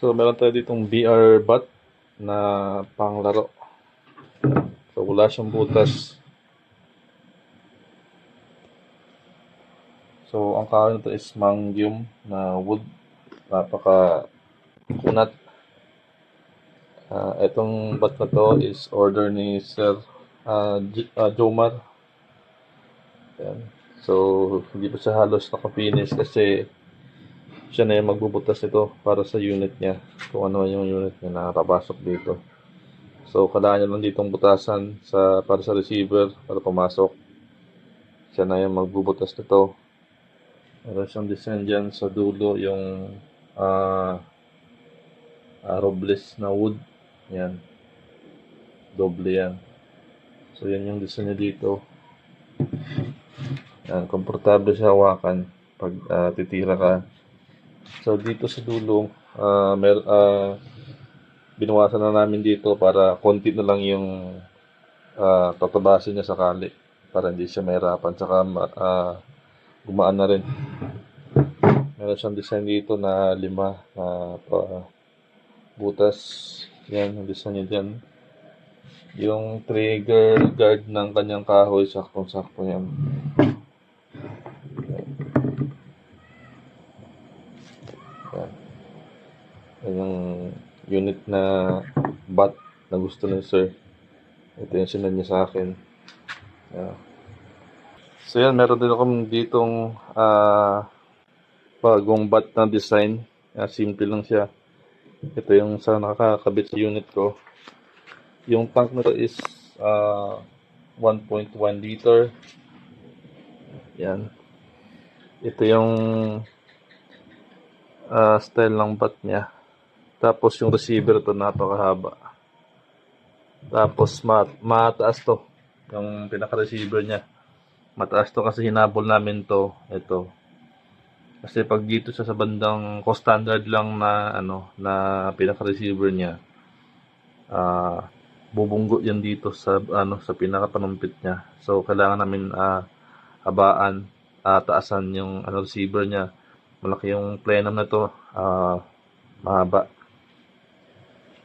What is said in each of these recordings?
So, meron tayo ditong BR bat na panglaro. So, wala siyang butas. So, ang kahoy nito is mangyum na wood. Napaka kunat. Itong bat na to is order ni Sir Jomar. Yan. So, hindi pa siya halos nakafinish kasi siya na yung magbubutas nito para sa unit niya. Kung ano yung unit niya na nakapasok dito. So, kailangan niya lang ditong butasan para sa receiver para pumasok. Siya na yung magbubutas nito. Meron siyang design dyan sa dulo yung robles na wood. Yan. Doble yan. So, yan yung design niya dito. Yan. Komportable siya hawakan pag titira ka. So, dito sa dulo, binawasan na namin dito para konti na lang yung tatabasin niya sakali para hindi siya mahirapan. Saka gumaan na rin. Meron siyang design dito na 5 na butas. Yan, ang design niya dyan. Yung trigger guard ng kanyang kahoy, saktong-sakto yan. Yan. Yan yung unit na bat na gusto ng sir. Ito yung sinad niya sa akin. Yan. So yan, meron din ako ditong bagong bat na design. Simple lang siya. Ito yung sa nakakabit sa unit ko. Yung tank na to is 1.1 liter. Yan. Ito yung style ng bat niya. Tapos yung receiver to napakahaba. Tapos mataas to. Yung pinaka-receiver niya. Mataas to kasi hinabol namin to. Ito. Kasi pag dito sa bandang co-standard lang na pinaka-receiver niya, bubunggo yan dito sa sa pinaka-panumpit niya. So kailangan namin habaan, taasan yung receiver niya. Malaki yung plenum na to, mahaba.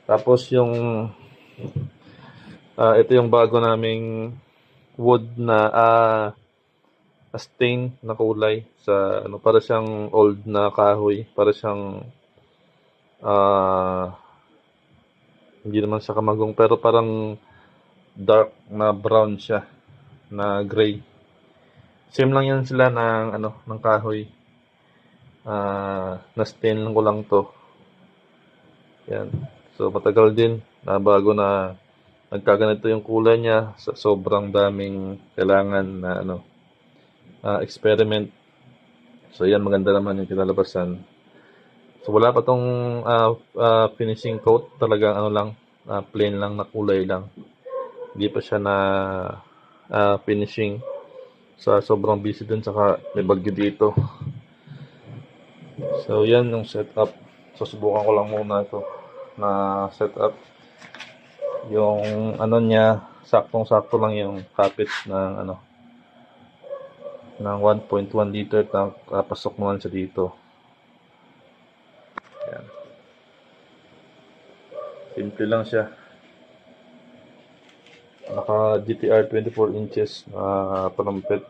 Tapos yung ito yung bago naming wood na stain na kulay sa para siyang old na kahoy, para siyang hindi naman siya kamagong pero parang dark na brown siya na gray. Same lang yan sila ng kahoy. Na stain lang ko lang to. Yan. So matagal din na bago na nagkaganito yung kulay niya sa sobrang daming kailangan na experiment. So yan, maganda naman yung kinalabasan. So wala pa tong finishing coat, talagang lang, plain lang na kulay lang. Hindi pa siya na finishing. Sa sobrang busy din, saka may bagyo dito. So yan yung setup. So subukan ko lang muna ito na setup. Yung niya, saktong-sakto lang yung kapit ng ng 1.1 liter tank, pasok naman siya dito. Yan. Simple lang siya. Naka GTR 24 inches na panumpit.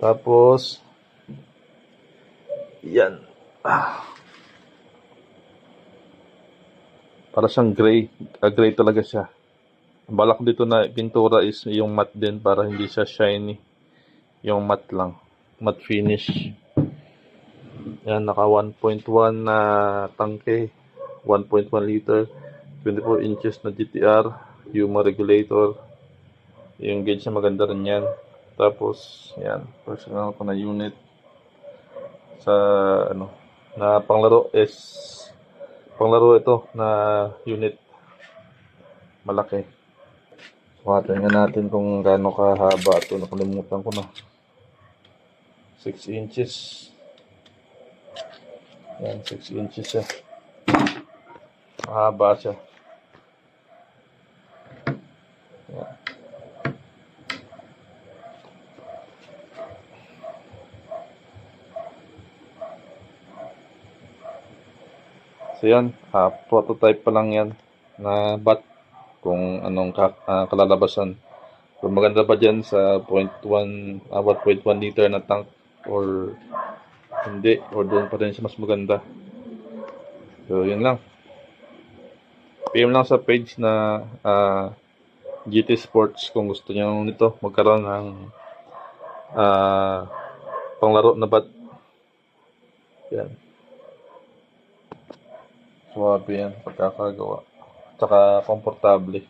Tapos yan. Para siyang gray. Gray talaga siya. Ang balak dito na pintura is yung matte din para hindi siya shiny. Yung matte lang. Matte finish. Yan, naka 1.1 na tangke. 1.1 liter. 24 inches na GTR. Huma regulator. Yung gauge na maganda rin yan. Tapos, yan. Personal ko na unit. Sa, na panglaro ito na unit. Malaki. Tingnan natin kung gaano kahaba ito. Nakalimutan ko na. 6 inches. Yan, 6 inches siya. Mahaba siya. Yan. So yan, prototype pa lang yan na bat kung anong kalalabasan. Kung maganda ba dyan sa 1 liter na tank or hindi, or doon pa rin siya mas maganda. So yun lang. PM lang sa page na GT Sports kung gusto nyo nito magkaroon ng panglaro na bat. Yan. Suwabe yan, pagkakagawa. Tsaka komportable.